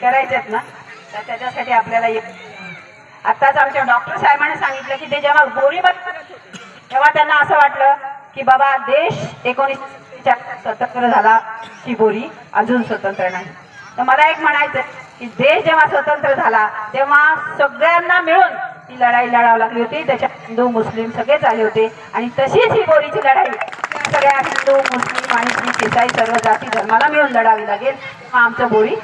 करायचेत ना, तर त्याच्यासाठी आपल्याला आत्ताच आमच्या डॉक्टर साहेबांनी सांगितलं की ते जेव्हा बोरी तेव्हा त्यांना असं वाटलं की बाबा देश 1947 स्वतंत्र झाला की बोरी अजून स्वतंत्र नाही. तर मला एक म्हणायचं की देश जेव्हा स्वतंत्र झाला तेव्हा सगळ्यांना मिळून ती लढाई लढावी लागली होती. त्याच्यात हिंदू मुस्लिम सगळेच आले होते आणि तशीच ही बोरीची लढाई सगळ्या हिंदू मुस्लिम आणि शीख ईसाई सर्व जाती धर्माला मिळून लढावी लागेल. आमचं बोरी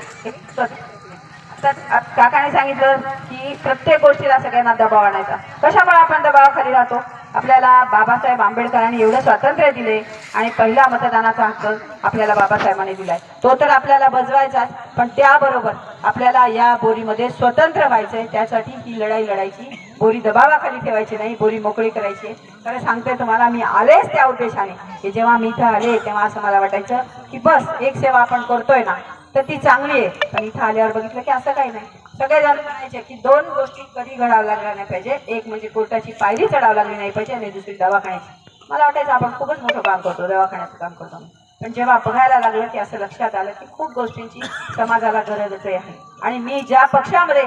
आता काकाने सांगितलं की प्रत्येक गोष्टीला सगळ्यांना दबाव आणायचा. कशामुळे आपण दबावाखाली राहतो? आपल्याला बाबासाहेब आंबेडकरांनी एवढं स्वातंत्र्य दिले आणि पहिला मतदानाचा हक्क आपल्याला बाबासाहेबांनी दिलाय. तो तर आपल्याला बजवायचाच, पण त्याबरोबर आपल्याला या बोरीमध्ये स्वतंत्र व्हायचंय. त्यासाठी ही लढाई लढायची. बोरी दबावाखाली ठेवायची नाही, बोरी मोकळी करायची. खरं सांगते तुम्हाला, मी आलेच त्या उद्देशाने की जेव्हा मी इथं आले तेव्हा असं मला वाटायचं की बस एक सेवा आपण करतोय ना तर ती चांगली आहे. पण इथं आल्यावर बघितलं की असं काही नाही. सगळेजण म्हणायचे की दोन गोष्टी कधी घडावं लागल्या नाही पाहिजे. एक म्हणजे कोर्टाची पायरी चढावं लागली नाही पाहिजे आणि दुसरी दवाखान्याची. मला वाटायचं आपण खूपच मोठं काम करतो, दवाखान्याचं काम करतो. पण जेव्हा बघायला लागलं की असं लक्षात आलं की खूप गोष्टींची समाजाला गरजच आहे. आणि मी ज्या पक्षामध्ये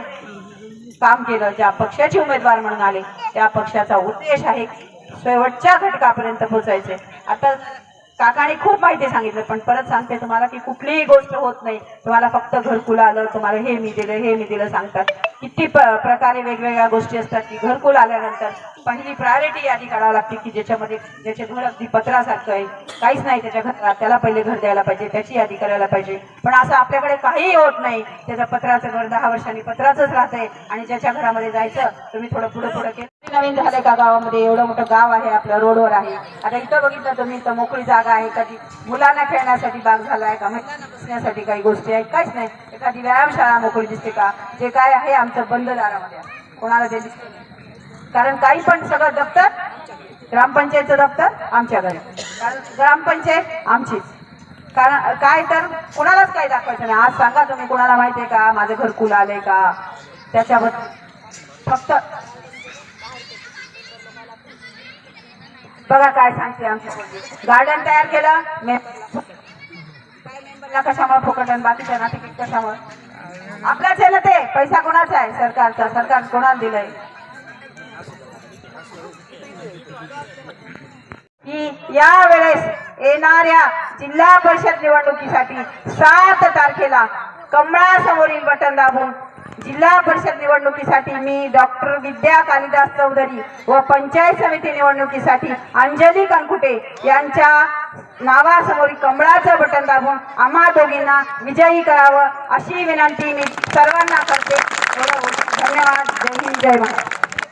काम केलं, ज्या पक्षाचे उमेदवार म्हणून आले, त्या पक्षाचा उद्देश आहे शेवटच्या घटकापर्यंत पोहोचायचे. आता काकाने खूप माहिती सांगितलं, पण परत सांगते तुम्हाला की कुठलीही गोष्ट होत नाही. तुम्हाला फक्त घरकुल आलं, तुम्हाला हे मी दिलं सांगतात. किती प्रकारे वेगवेगळ्या गोष्टी असतात की घरकुल आल्यानंतर पहिली प्रायोरिटी यादी काढावी लागते की ज्याच्यामध्ये ज्याचे घर अगदी पत्रासारखं आहे, काहीच नाही त्याच्या घरात, त्याला पहिले घर द्यायला पाहिजे, त्याची यादी करायला पाहिजे. पण असं आपल्याकडे काहीही होत नाही. त्याचं पत्राचं घर 10 वर्षांनी पत्राचंच राहतंय आणि ज्याच्या घरामध्ये जायचं तुम्ही थोडं पुढे केलं. नवीन झालंय का गावामध्ये? एवढं मोठं गाव आहे, आपल्या रोडवर आहे. आता इथं बघितलं तुम्ही तर मोकळी जागा आहे. कधी मुलांना खेळण्यासाठी बाग झालाय का? महिलांना बसण्यासाठी काही गोष्टी आहेत? काहीच नाही. एखादी व्यायामशाळा मोकळी दिसते का? जे काय आहे आमचं बंद दारामध्ये आहे, कोणाला ते दिसते नाही. कारण काही पण सगळं दप्तर, ग्रामपंचायतचं दप्तर आमच्या घरी, कारण ग्रामपंचायत आमचीच. कारण काय तर कोणालाच काही दाखवायचं नाही. आज सांगा तुम्ही कोणाला माहितीये का माझं घरकुल आलंय का? त्याच्याबद्दल फक्त बघा काय सांगते. आमच्या गार्डन तयार केलं, मेंबरला कशामुळे फुकट आणि बाकीच्या ना तिकीट कशामुळे? आपलाच आहे ना ते. पैसा कोणाचा आहे? सरकारचा. सरकार कोणाला दिलंय? की या वेळेस येणाऱ्या जिल्हा परिषद निवडणुकीसाठी 7 तारखेला कमळासमोरील बटन दाबून जिल्हा परिषद निवडणुकीसाठी मी डॉक्टर विद्या कालिदास चौधरी व पंचायत समिती निवडणुकीसाठी अंजली कनकुटे यांच्या नावासमोरील कमळाचं बटन दाबून आम्हा दोघींना विजयी करावं अशी विनंती मी सर्वांना करते. धन्यवाद. जय हिंद, जय महाराष्ट्र.